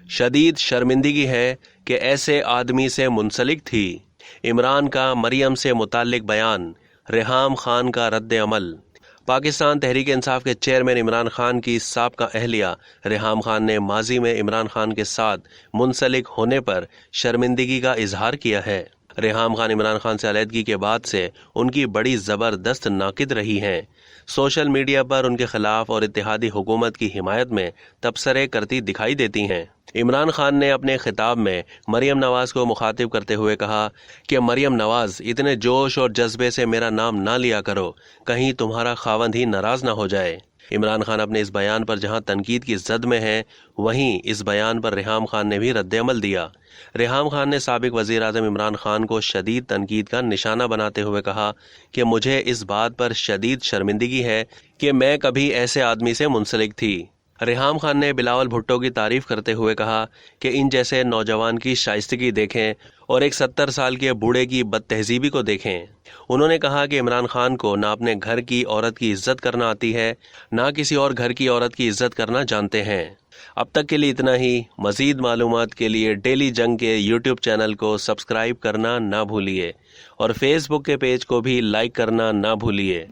شدید شرمندگی ہے کہ ایسے آدمی سے منسلک تھی۔ عمران کا مریم سے متعلق بیان، ریحام خان کا رد عمل۔ پاکستان تحریک انصاف کے چیئرمین عمران خان کی سابقہ اہلیہ ریحام خان نے ماضی میں عمران خان کے ساتھ منسلک ہونے پر شرمندگی کا اظہار کیا ہے۔ ریحام خان عمران خان سے علیحدگی کے بعد سے ان کی بڑی زبردست ناقد رہی ہیں۔ سوشل میڈیا پر ان کے خلاف اور اتحادی حکومت کی حمایت میں تبصرے کرتی دکھائی دیتی ہیں۔ عمران خان نے اپنے خطاب میں مریم نواز کو مخاطب کرتے ہوئے کہا کہ مریم نواز، اتنے جوش اور جذبے سے میرا نام نہ لیا کرو، کہیں تمہارا خاوند ہی ناراض نہ ہو جائے۔ عمران خان اپنے اس بیان پر جہاں تنقید کی زد میں ہیں، وہیں اس بیان پر ریحام خان نے بھی رد عمل دیا۔ ریحام خان نے سابق وزیر اعظم عمران خان کو شدید تنقید کا نشانہ بناتے ہوئے کہا کہ مجھے اس بات پر شدید شرمندگی ہے کہ میں کبھی ایسے آدمی سے منسلک تھی۔ ریحام خان نے بلاول بھٹو کی تعریف کرتے ہوئے کہا کہ ان جیسے نوجوان کی شائستگی دیکھیں اور ایک 70 سال کے بوڑھے کی بد تہذیبی کو دیکھیں۔ انہوں نے کہا کہ عمران خان کو نہ اپنے گھر کی عورت کی عزت کرنا آتی ہے، نہ کسی اور گھر کی عورت کی عزت کرنا جانتے ہیں۔ اب تک کے لیے اتنا ہی۔ مزید معلومات کے لیے ڈیلی جنگ کے یوٹیوب چینل کو سبسکرائب کرنا نہ بھولیے اور فیس بک کے پیج کو بھی لائک کرنا نہ بھولیے۔